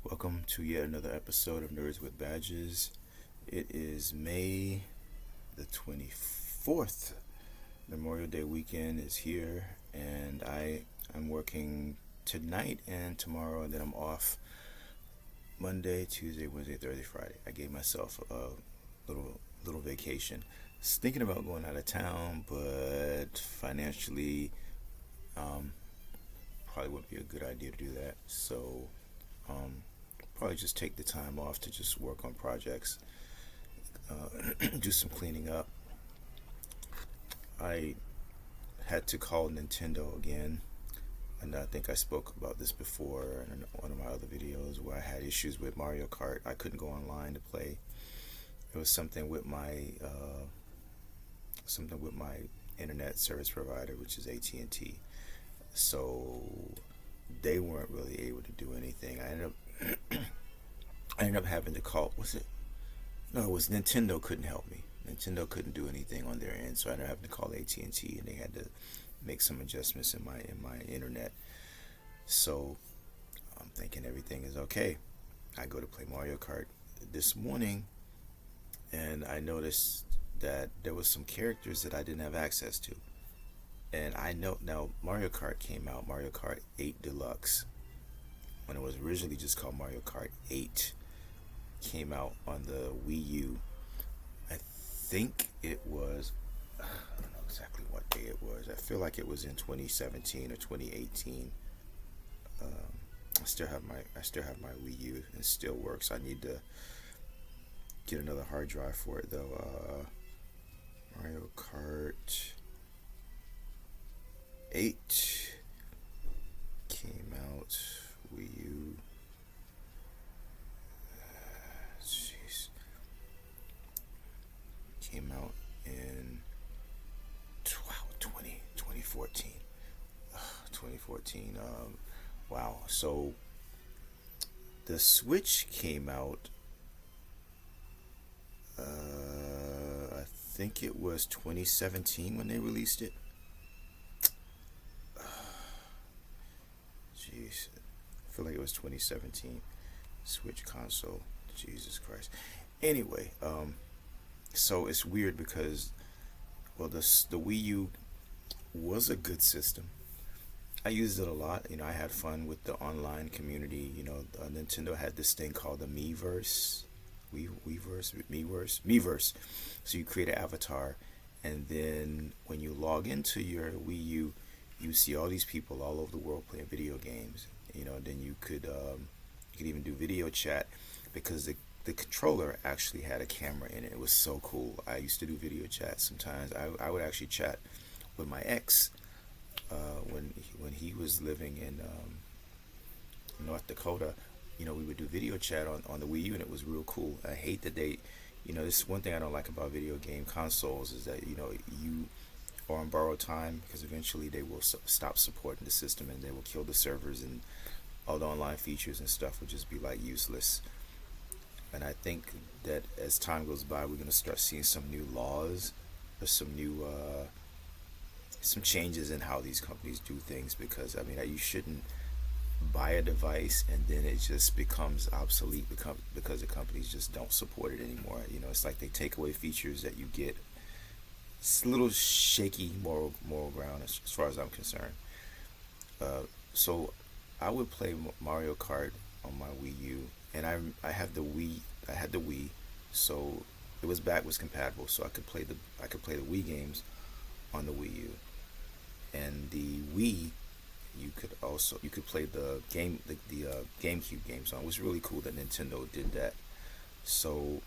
Welcome to yet another episode of Nerds with Badges. It is May the 24th. Memorial Day weekend is here, and I'm working tonight and tomorrow, and then I'm off Monday, Tuesday, Wednesday, Thursday, Friday. I gave myself a little vacation. I was thinking about going out of town, but financially, um, probably wouldn't be a good idea to do that. So, um, probably just take the time off to just work on projects, do some cleaning up. I had to call Nintendo again, and I think I spoke about this before in one of my other videos where I had issues with Mario Kart. I couldn't go online to play. It was something with my internet service provider, which is AT&T. So they weren't really able to do anything. I ended up having to call. Was it? No, it was Nintendo couldn't help me. Nintendo couldn't do anything on their end, so I ended up having to call AT&T, and they had to make some adjustments in my internet. So I'm thinking everything is okay. I go to play Mario Kart this morning, and I noticed that there was some characters that I didn't have access to. And I know now Mario Kart came out, Mario Kart 8 Deluxe, when it was originally just called Mario Kart 8, came out on the Wii U. I think it was, I don't know exactly what day it was. I feel like it was in 2017 or 2018. Um, I still have my Wii U and it still works. I need to get another hard drive for it though. Mario Kart 8 came out Wii U. Jeez, came out in 2014. 2014. Wow. So the Switch came out. I think it was 2017 when they released it. Jeez, I feel like it was 2017. Switch console. Jesus Christ. Anyway, so it's weird because, well, the Wii U was a good system. I used it a lot. I had fun with the online community. Nintendo had this thing called the Miiverse, Miiverse. So you create an avatar, and then when you log into your Wii U, you see all these people all over the world playing video games. Then you could even do video chat because the controller actually had a camera in it. It was so cool. I used to do video chat sometimes. I would actually chat with my ex when he was living in North Dakota. We would do video chat on the Wii U, and it was real cool. I hate that this is one thing I don't like about video game consoles is that you are on borrowed time because eventually they will stop supporting the system and they will kill the servers, and all the online features and stuff will just be like useless. And I think that as time goes by, we're gonna start seeing some new laws or some changes in how these companies do things, because you shouldn't buy a device and then it just becomes obsolete because the companies just don't support it anymore. It's like they take away features that you get. It's a little shaky moral ground as far as I'm concerned. So I would play Mario Kart on my Wii U, and I had the Wii, so it was backwards compatible, so I could play the Wii games on the Wii U, and the Wii you could play the GameCube games on. It was really cool that Nintendo did that. So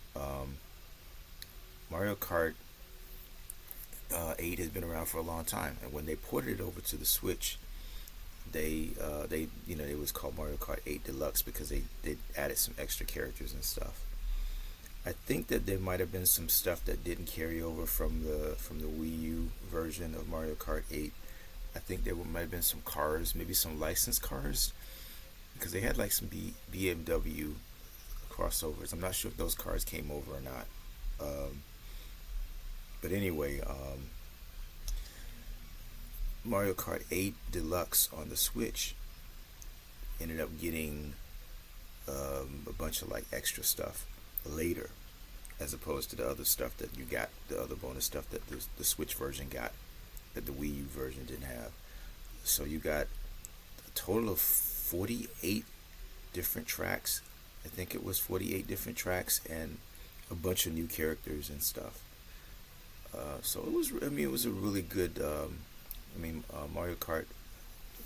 Mario Kart 8 has been around for a long time, and when they ported it over to the Switch, it was called Mario Kart 8 Deluxe because they added some extra characters and stuff. I think that there might have been some stuff that didn't carry over from the Wii U version of Mario Kart 8. I think there might have been some cars, maybe some licensed cars, because they had like some BMW crossovers. I'm not sure if those cars came over or not. But anyway, Mario Kart 8 Deluxe on the Switch ended up getting a bunch of like extra stuff later, as opposed to the other stuff that you got, the other bonus stuff that the Switch version got that the Wii U version didn't have. So you got a total of 48 different tracks. I think it was 48 different tracks and a bunch of new characters and stuff. So it was. I mean, it was a really good. Mario Kart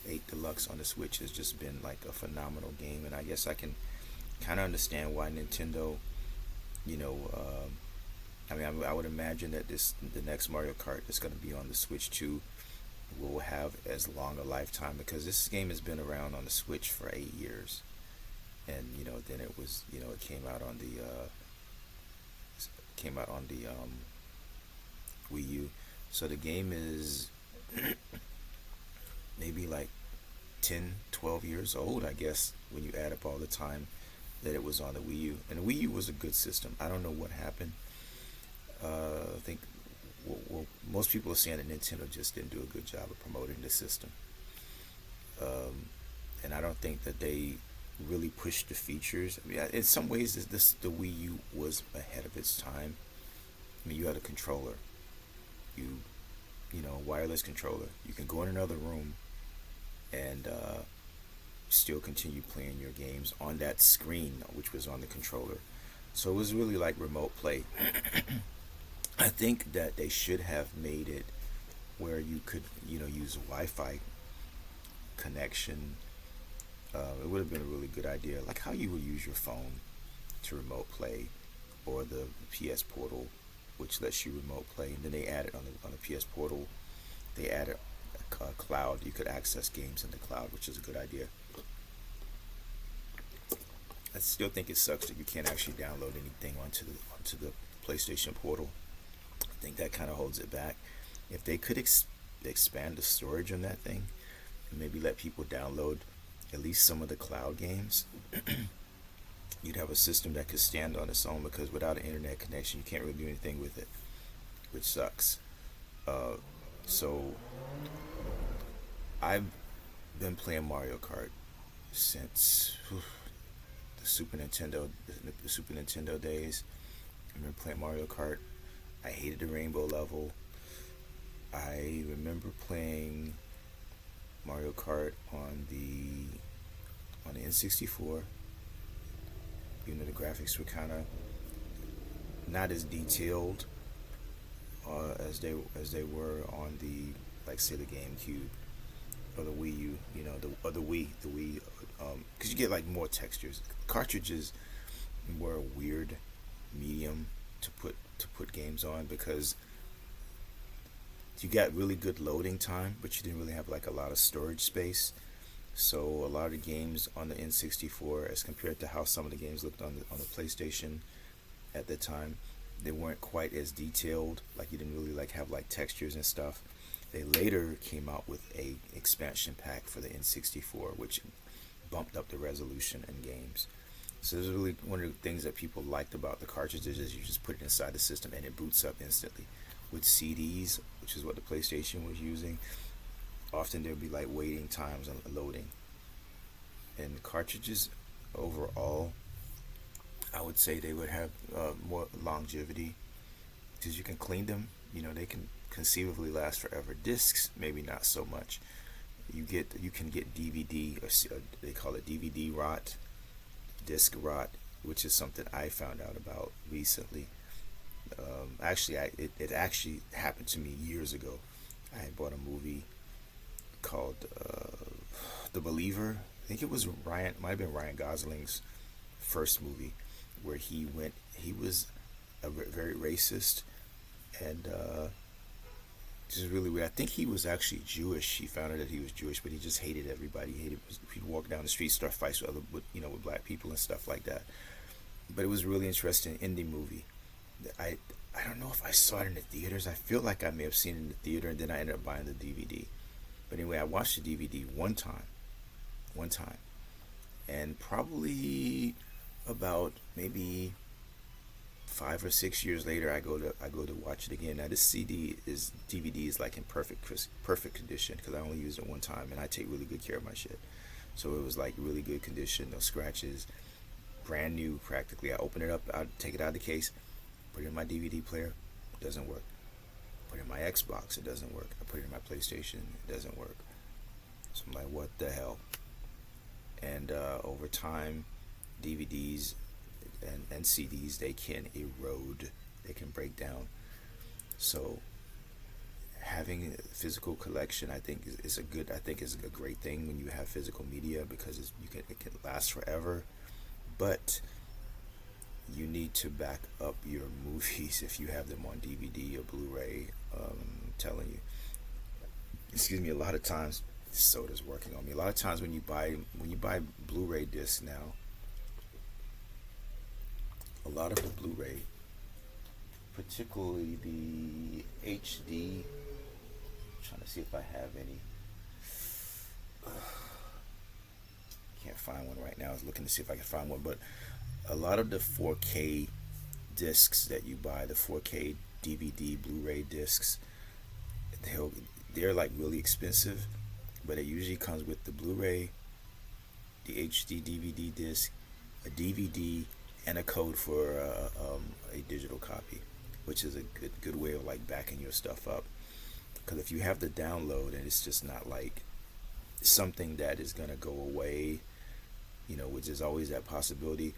8 Deluxe on the Switch has just been like a phenomenal game, and I guess I can kind of understand why Nintendo. You know, I would imagine that the next Mario Kart that's going to be on the Switch 2 will have as long a lifetime, because this game has been around on the Switch for 8 years, and then it came out on the Wii U. So the game is maybe like 10, 12 years old, I guess, when you add up all the time that it was on the Wii U. And the Wii U was a good system. I don't know what happened. I think most people are saying that Nintendo just didn't do a good job of promoting the system. And I don't think that they really pushed the features. I mean, in some ways, the Wii U was ahead of its time. I mean, you had a controller. Wireless controller. You can go in another room and still continue playing your games on that screen, which was on the controller. So it was really like remote play. I think that they should have made it where you could, use a Wi-Fi connection. It would have been a really good idea, like how you would use your phone to remote play, or the PS Portal, which lets you remote play. And then they added on the PS Portal, they added a cloud. You could access games in the cloud, which is a good idea. I still think it sucks that you can't actually download anything onto the PlayStation Portal. I think that kind of holds it back. If they could expand the storage on that thing and maybe let people download at least some of the cloud games, you'd have a system that could stand on its own, because without an internet connection, you can't really do anything with it, which sucks. So I've been playing Mario Kart since the Super Nintendo days. I've been playing Mario Kart. I hated the rainbow level. I remember playing Mario Kart on the N64. The graphics were kind of not as detailed as they were on the, like, say, the GameCube or the Wii U. The Wii, because you get like more textures. Cartridges were a weird medium to put games on, because you got really good loading time, but you didn't really have like a lot of storage space. So a lot of the games on the N64, as compared to how some of the games looked on the PlayStation at the time, they weren't quite as detailed. Like, you didn't really like have like textures and stuff. They later came out with a expansion pack for the N64, which bumped up the resolution in games. So this is really one of the things that people liked about the cartridges, is you just put it inside the system and it boots up instantly. With CDs, which is what the PlayStation was using, often there'd be like waiting times on loading. And the cartridges overall, I would say they would have more longevity, because you can clean them. They can conceivably last forever. Discs, maybe not so much. You can get DVD, or they call it DVD rot, disc rot, which is something I found out about recently. It actually happened to me years ago. I had bought a movie called The Believer. I think it was might have been Ryan Gosling's first movie, where he was a very racist, and just really weird. I think he was actually Jewish. He found out that he was Jewish, but he just hated everybody. He'd walk down the street, start fights with black people and stuff like that. But it was a really interesting indie movie. I don't know if I saw it in the theaters. I feel like I may have seen it in the theater, and then I ended up buying the DVD. But anyway, I watched the DVD one time, and probably about maybe 5 or 6 years later, I go to watch it again. Now this DVD is like in perfect condition, because I only used it one time, and I take really good care of my shit. So it was like really good condition, no scratches. brand new practically. I open it up, I take it out of the case, put it in my DVD player, it doesn't work. Put it in my Xbox, it doesn't work. I put it in my PlayStation, it doesn't work. So I'm like, what the hell? And over time, DVDs and CDs, they can erode, they can break down. So having a physical collection, I think is a good. I think is a great thing when you have physical media, because it can last forever. But you need to back up your movies if you have them on DVD or Blu-ray. I'm telling you, excuse me. A lot of times, soda's working on me. A lot of times when you buy Blu-ray discs now, a lot of the Blu-ray, particularly the HD. Trying to see if I have any. Can't find one right now. I was looking to see if I can find one, but a lot of the 4K discs that you buy, the 4K DVD, Blu-ray discs, they're like really expensive, but it usually comes with the Blu-ray, the HD DVD disc, a DVD, and a code for a digital copy, which is a good way of like backing your stuff up. Because if you have the download and it's just not like something that is gonna go away, which is always that possibility.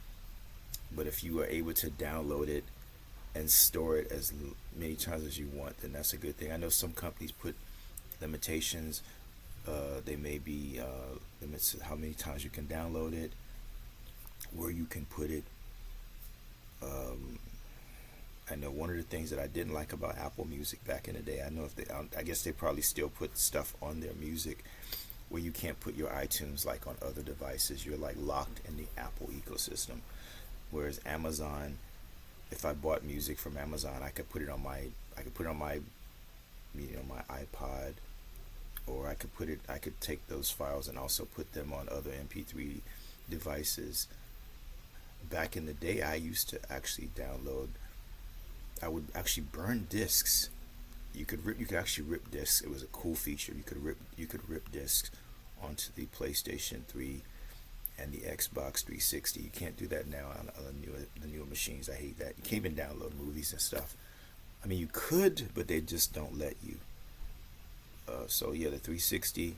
But if you are able to download it and store it as many times as you want, then that's a good thing. I know some companies put limitations. They may be limits how many times you can download it, where you can put it. I know one of the things that I didn't like about Apple Music back in the day. I guess they probably still put stuff on their music where you can't put your iTunes like on other devices. You're like locked in the Apple ecosystem. Whereas Amazon, if I bought music from Amazon, I could put it on my my iPod, or I could take those files and also put them on other MP3 devices. Back in the day, I used to actually download. I would actually burn discs. You could actually rip discs. It was a cool feature. You could rip discs onto the PlayStation 3 and the Xbox 360. You can't do that now on the newer machines. I hate that. You can't even download movies and stuff. I mean, you could, but they just don't let you. So yeah, the 360,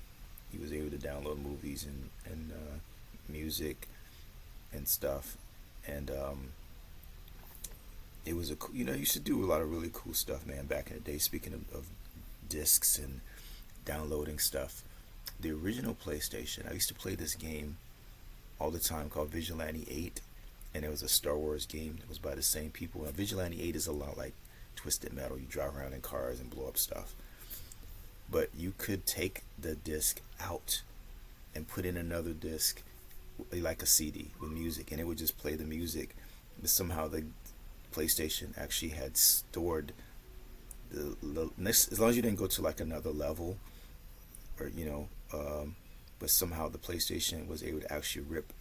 he was able to download movies and music and stuff, and it was you used to do a lot of really cool stuff, man, back in the day. Speaking of discs and downloading stuff, the original PlayStation, I used to play this game all the time called Vigilante 8, and it was a Star Wars game. It was by the same people. Now, Vigilante 8 is a lot like Twisted Metal. You drive around in cars and blow up stuff. But you could take the disc out and put in another disc, like a CD with music, and it would just play the music. But somehow the PlayStation actually had stored the next, as long as you didn't go to like another level, or but somehow the PlayStation was able to actually rip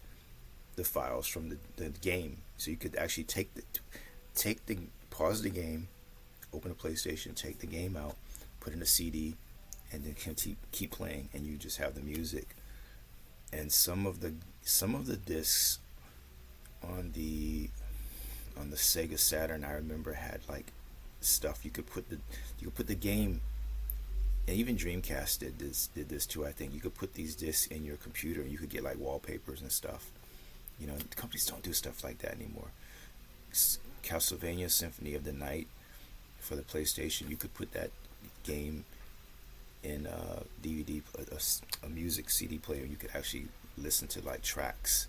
the files from the game, so you could actually take the pause the game, open the PlayStation, take the game out, put in a CD, and then keep playing, and you just have the music. And some of the discs on the Sega Saturn, I remember, had like stuff you could put the game, and even Dreamcast did this too. I think you could put these discs in your computer, and you could get like wallpapers and stuff. Companies don't do stuff like that anymore. Castlevania Symphony of the Night for the PlayStation, you could put that game in a DVD, a music CD player. You could actually listen to like tracks.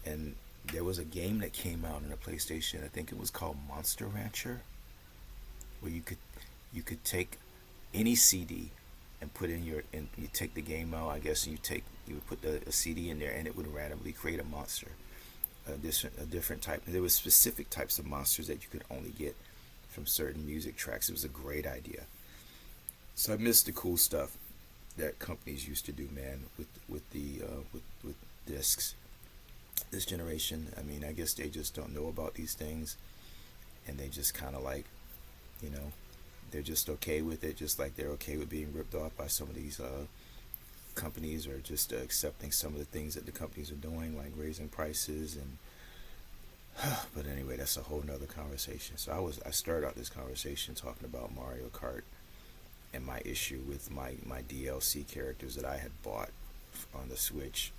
And there was a game that came out on the PlayStation, I think it was called Monster Rancher, where you could take any CD and put in you take the game out, I guess, and you would put a CD in there, and it would randomly create a monster, a different type. There was specific types of monsters that you could only get from certain music tracks. It was a great idea. So I miss the cool stuff that companies used to do, man, with discs. This generation, I mean, I guess they just don't know about these things, and they just kind of like, they're just okay with it, just like they're okay with being ripped off by some of these companies are just accepting some of the things that the companies are doing, like raising prices and. But anyway, that's a whole nother conversation. So I started out this conversation talking about Mario Kart and my issue with my DLC characters that I had bought on the Switch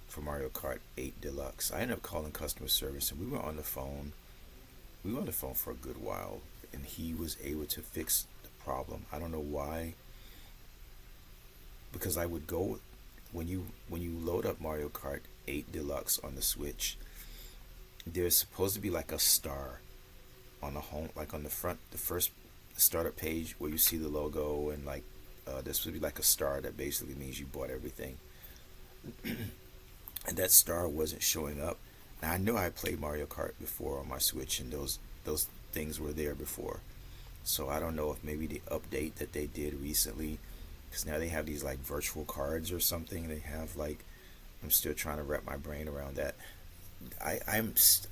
for Mario Kart 8 Deluxe. I ended up calling customer service, and we were on the phone. We were on the phone for a good while, and he was able to fix the problem. I don't know why, because I would go when you load up Mario Kart 8 Deluxe on the Switch. There's supposed to be like a star on the home, like on the front, the first startup page where you see the logo, and like this would be like a star that basically means you bought everything. And that star wasn't showing up. Now I know I played Mario Kart before on my Switch, and those things were there before. So I don't know if maybe the update that they did recently, because now they have these like virtual cards or something. They have like, I'm still trying to wrap my brain around that. I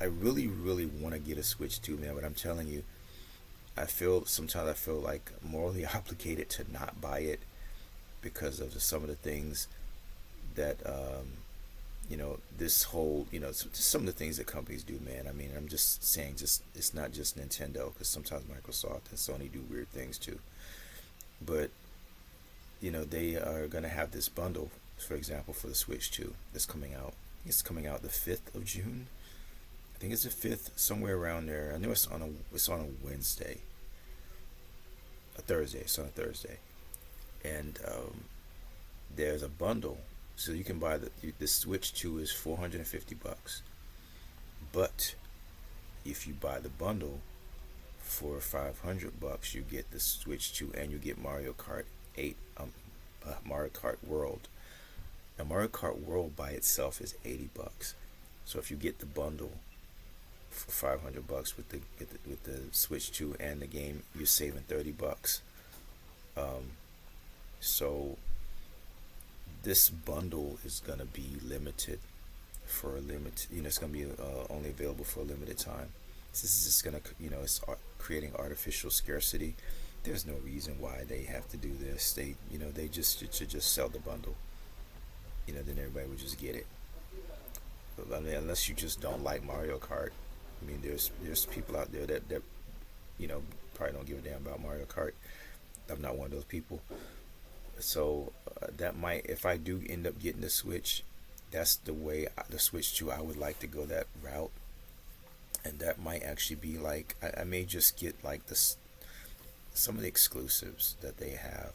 really want to get a Switch too, man. But I'm telling you, sometimes I feel like morally obligated to not buy it because of some of the things that this whole just some of the things that companies do, man. I mean, I'm just saying, just it's not just Nintendo, because sometimes Microsoft and Sony do weird things too. But they are gonna have this bundle, for example, for the Switch 2 that's coming out. It's coming out the 5th of June. I think it's the 5th, somewhere around there. I know it's on a Wednesday, a Thursday. It's on a Thursday, and there's a bundle, so you can buy the Switch 2 is $450, but if you buy the bundle for $500, you get the Switch 2 and you get Mario Kart 8, Mario Kart World. Now Mario Kart World by itself is $80. So if you get the bundle for $500 with the Switch 2 and the game, you're saving $30. So this bundle is gonna be limited for a limit. It's gonna be only available for a limited time. This is just gonna, it's creating artificial scarcity. There's no reason why they have to do this. They just should just sell the bundle. Then everybody would just get it. But, I mean, unless you just don't like Mario Kart. I mean, there's people out there that probably don't give a damn about Mario Kart. I'm not one of those people. So that might, if I do end up getting the Switch, that's the way the Switch 2. I would like to go that route, and that might actually be like I may just get like some of the exclusives that they have.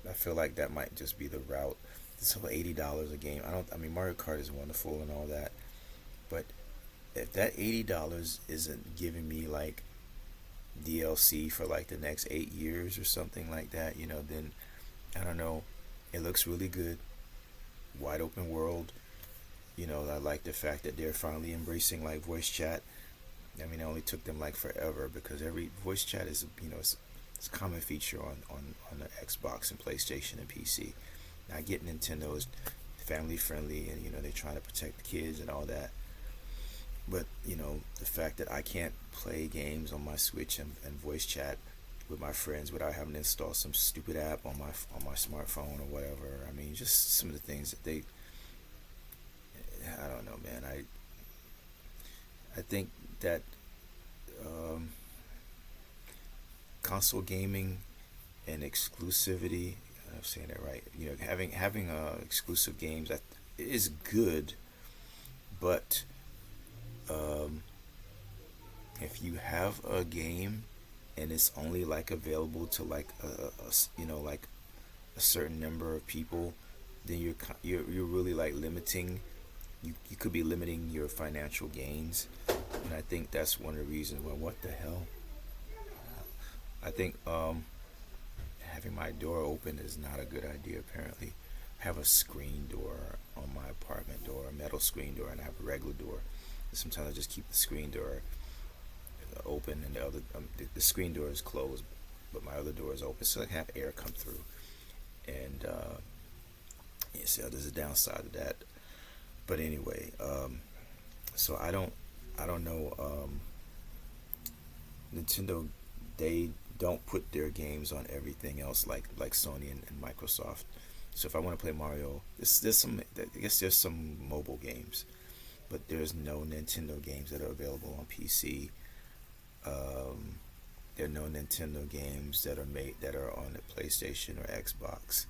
I feel like that might just be the route. So $80 a game. I mean, Mario Kart is wonderful and all that, but if that $80 isn't giving me like DLC for like the next 8 years or something like that, then I don't know. It looks really good. Wide open world. I like the fact that they're finally embracing like voice chat. I mean, it only took them like forever, because every voice chat is, it's a common feature on the Xbox and PlayStation and PC. Now I get Nintendo is family friendly, and they're trying to protect the kids and all that. But the fact that I can't play games on my Switch and voice chat with my friends without having to install some stupid app on my smartphone or whatever. I mean, just some of the things that I don't know, man. I think that console gaming and exclusivity, I'm saying that right, having exclusive games, that is good, but if you have a game and it's only like available to like like a certain number of people, then you're really like limiting. You could be limiting your financial gains, and I think that's one of the reasons. Well, what the hell? I think having my door open is not a good idea. Apparently, I have a screen door on my apartment door, a metal screen door, and I have a regular door. And sometimes I just keep the screen door open, and the other the screen door is closed, but my other door is open, so I can have air come through. And so there's a downside to that. But anyway, so I don't know. Nintendo, they don't put their games on everything else like Sony and Microsoft. So if I want to play Mario, there's some, I guess there's some mobile games, but there's no Nintendo games that are available on PC. Um, there are no Nintendo games that are made that are on the PlayStation or Xbox.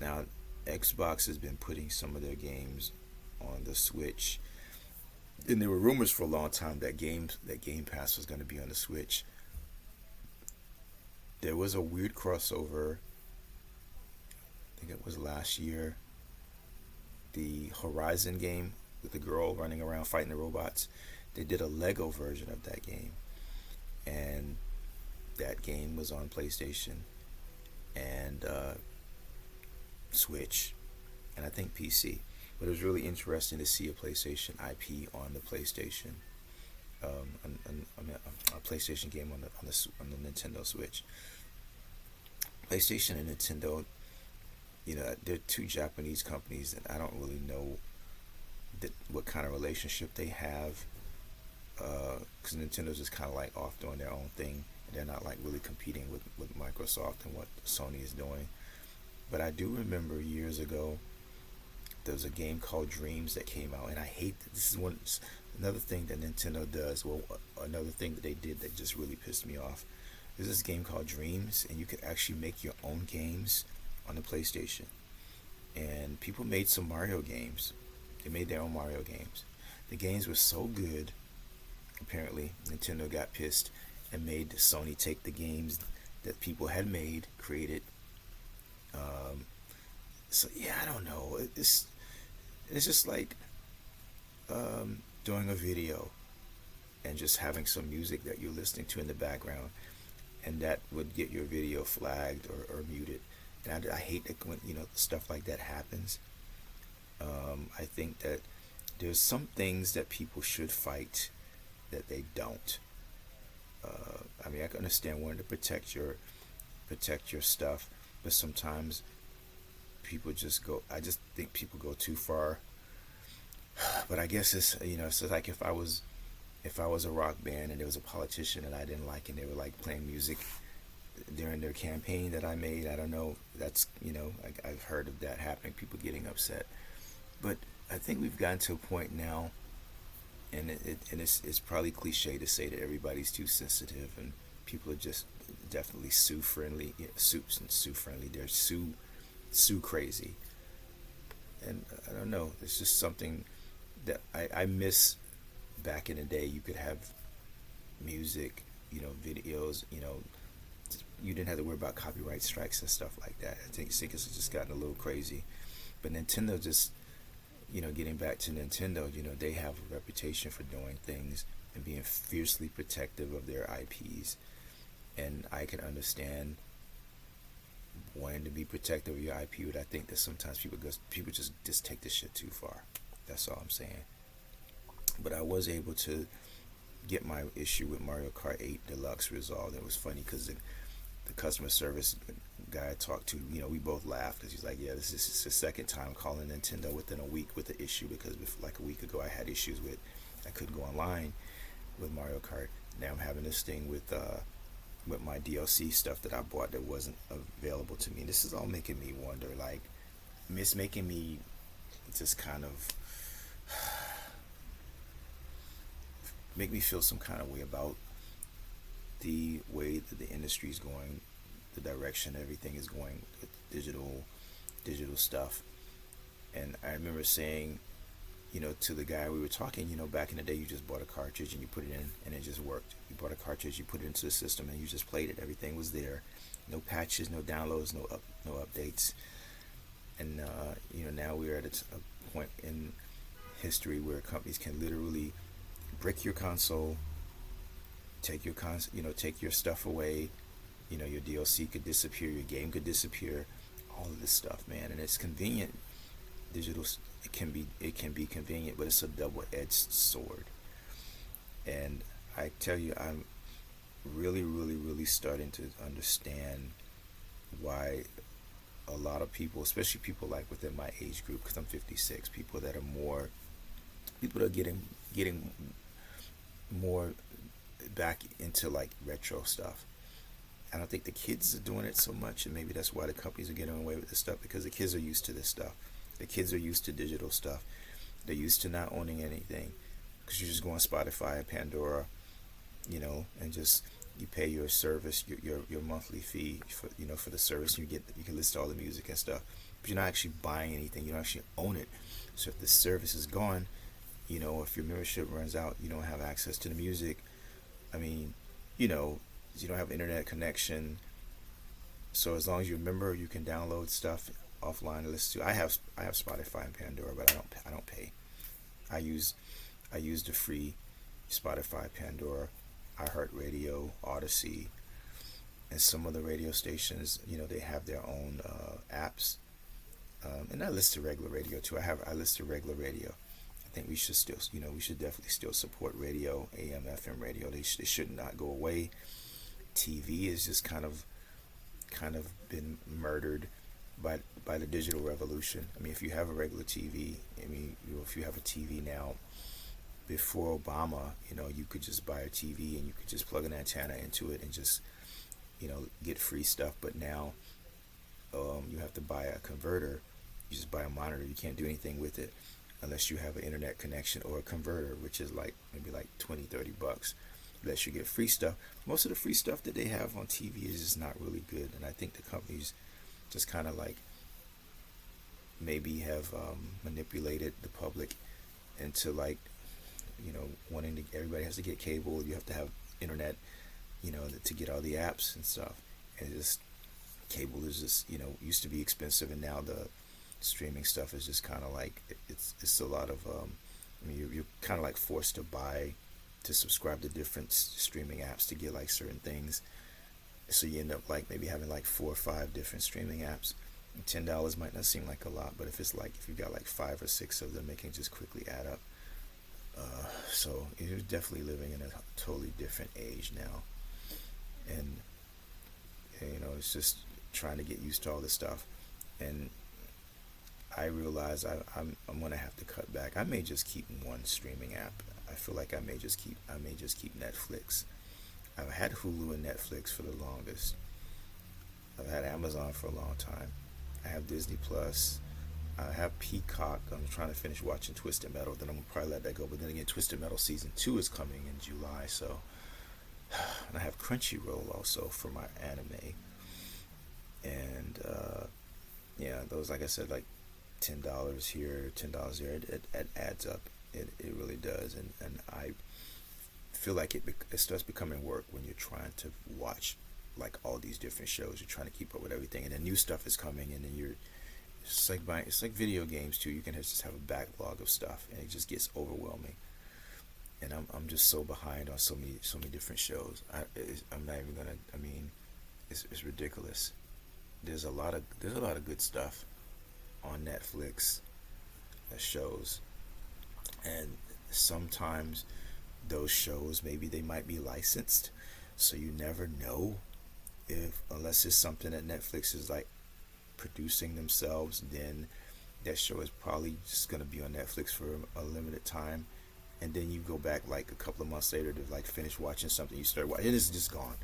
Now, Xbox has been putting some of their games on the Switch, and there were rumors for a long time that Game Pass was going to be on the Switch. There was a weird crossover. I think it was last year. The Horizon game with the girl running around fighting the robots. They did a Lego version of that game, and that game was on PlayStation and Switch, and I think PC. But it was really interesting to see a PlayStation IP on the PlayStation, a PlayStation game on the Nintendo Switch. PlayStation and Nintendo, they're two Japanese companies, and I don't really know what kind of relationship they have. Because Nintendo's just kind of like off doing their own thing. They're not like really competing with Microsoft and what Sony is doing. But I do remember years ago there was a game called Dreams that came out, and I hate that this is another thing that Nintendo does. Well, another thing that they did that just really pissed me off. There's this game called Dreams, and you could actually make your own games on the PlayStation. And people made some Mario games. They made their own Mario games. The games were so good. Apparently, Nintendo got pissed and made Sony take the games that people had made, created. So yeah, I don't know. It's just like doing a video and just having some music that you're listening to in the background, and that would get your video flagged or muted. And I hate that when stuff like that happens. I think that there's some things that people should fight that they don't. I mean, I can understand wanting to protect your stuff, but sometimes people just go. I just think people go too far. But I guess it's like if I was a rock band and there was a politician that I didn't like, and they were like playing music during their campaign that I made. I don't know. That's I've heard of that happening. People getting upset, but I think we've gotten to a point now, and it's probably cliche to say that everybody's too sensitive and people are just definitely Sue friendly. Sue friendly. They're Sue crazy, and I don't know. It's just something that I miss. Back in the day, you could have music, videos, you didn't have to worry about copyright strikes and stuff like that. I think it's just gotten a little crazy. But Nintendo just, getting back to Nintendo, they have a reputation for doing things and being fiercely protective of their IPs. And I can understand wanting to be protective of your IP, but I think that sometimes people just take this shit too far. That's all I'm saying. But I was able to get my issue with Mario Kart 8 Deluxe resolved. It was funny because the customer service guy I talked to, we both laughed because he's like, yeah, this is the second time calling Nintendo within a week with the issue, because like a week ago I had issues with, I couldn't go online with Mario Kart. Now I'm having this thing with my DLC stuff that I bought that wasn't available to me. This is all making me wonder, like, it's making me just kind of make me feel some kind of way about the way that the industry is going, the direction everything is going with digital stuff. And I remember saying, to the guy we were talking, back in the day, you just bought a cartridge and you put it in and it just worked. You bought a cartridge, you put it into the system, and you just played it. Everything was there. No patches, no downloads, no updates. And now we're at a point in history where companies can literally brick your console, take your stuff away. Your DLC could disappear, your game could disappear, all of this stuff, man. And it's convenient. Digital, it can be convenient, but it's a double-edged sword. And I tell you, I'm really, really, really starting to understand why a lot of people, especially people like within my age group, because I'm 56, people that are getting more back into like retro stuff. I don't think the kids are doing it so much, and maybe that's why the companies are getting away with this stuff, because the kids are used to this stuff. The kids are used to digital stuff. They're used to not owning anything, because you just go on Spotify and Pandora, and just you pay your service, your monthly fee for for the service. You can list all the music and stuff, but you're not actually buying anything. You don't actually own it. So if the service is gone, if your membership runs out, you don't have access to the music. I mean, you don't have internet connection. So as long as you're a member, you can download stuff offline to listen to. I have Spotify and Pandora, but I don't pay. I use the free Spotify, Pandora, iHeartRadio, Odyssey, and some of the radio stations. They have their own apps. And I listen to regular radio too. I listen to regular radio. I think we should still, we should definitely still support radio, AM, FM radio. They should not go away. TV is just kind of been murdered by the digital revolution. I mean, if you have a regular TV, if you have a TV now, before Obama, you could just buy a TV and you could just plug an antenna into it and just, get free stuff. But now, you have to buy a converter. You just buy a monitor. You can't do anything with it unless you have an internet connection or a converter, which is maybe like $20-$30. Lets you get free stuff. Most of the free stuff that they have on TV is just not really good, and I think the companies just kind of maybe have manipulated the public into wanting to. Everybody has to get cable. You have to have internet, to get all the apps and stuff. And just cable is just used to be expensive, and now the streaming stuff is just kind of it's a lot of you're kind of forced to subscribe to different streaming apps to get certain things. So you end up maybe having 4 or 5 different streaming apps. And $10 might not seem like a lot, but if it's if you got 5 or 6 of them, it can just quickly add up. So you're definitely living in a totally different age now, and it's just trying to get used to all this stuff. And I realize I'm gonna have to cut back. I may just keep one streaming app. I feel like I may just keep Netflix. I've had Hulu and Netflix for the longest. I've had Amazon for a long time. I have Disney Plus. I have Peacock. I'm trying to finish watching Twisted Metal. Then I'm gonna probably let that go. But then again, Twisted Metal season 2 is coming in July. So, and I have Crunchyroll also for my anime. And those, like I said, $10 here, $10 there. It adds up. It really does, and I feel like it starts becoming work when you're trying to watch all these different shows. You're trying to keep up with everything, and then new stuff is coming, and then it's like video games too. You can just have a backlog of stuff, and it just gets overwhelming. And I'm just so behind on so many different shows. I'm not even gonna. I mean, it's ridiculous. There's a lot of good stuff on Netflix shows. And sometimes those shows, maybe they might be licensed, so you never know unless it's something that Netflix is producing themselves, then that show is probably just going to be on Netflix for a limited time, and then you go back a couple of months later to finish watching something you started watching, and it's just gone.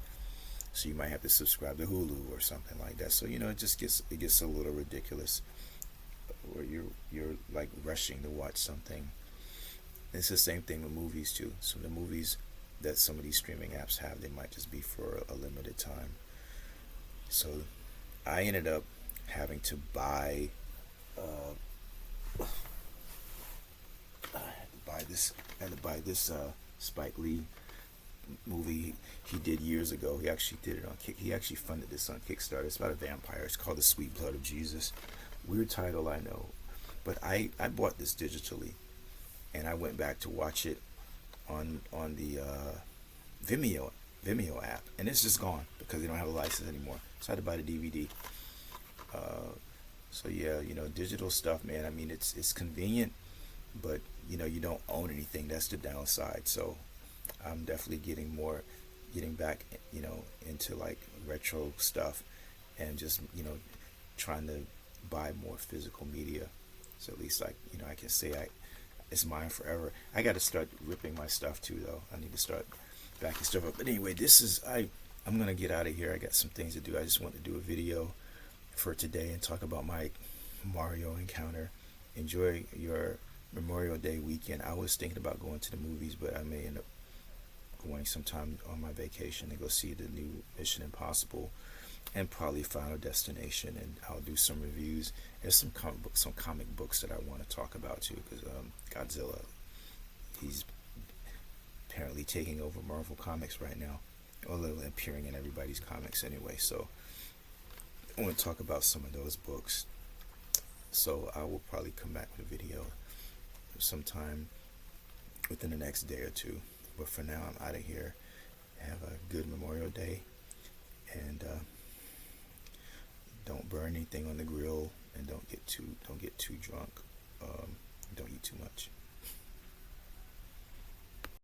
So you might have to subscribe to Hulu or something like that. So it just gets a little ridiculous, where you're rushing to watch something. It's the same thing with movies too. So the movies that some of these streaming apps have, they might just be for a limited time. So I ended up having to buy I had to buy this Spike Lee movie he did years ago. He actually did it on he actually funded this on Kickstarter. It's about a vampire. It's called The Sweet Blood of Jesus. Weird title, I know, but I bought this digitally, and I went back to watch it on the Vimeo app, and it's just gone because they don't have a license anymore. So I had to buy the DVD. So yeah, digital stuff, man. I mean, it's convenient, but you don't own anything. That's the downside. So I'm definitely getting back, into retro stuff, and just trying to buy more physical media. So at least I can say it's mine forever. I got to start ripping my stuff too, though. I need to start backing stuff up. But anyway, this is I'm gonna get out of here. I got some things to do. I just want to do a video for today and talk about my Mario encounter. Enjoy your Memorial Day weekend. I was thinking about going to the movies, but I may end up going sometime on my vacation to go see the new Mission Impossible and probably Final Destination, and I'll do some reviews. There's some comic books that I want to talk about too, because Godzilla, he's apparently taking over Marvel Comics right now, or appearing in everybody's comics anyway. So I want to talk about some of those books. So I will probably come back with a video sometime within the next day or two. But for now, I'm out of here. Have a good Memorial Day, and don't burn anything on the grill, and don't get too drunk. Don't eat too much.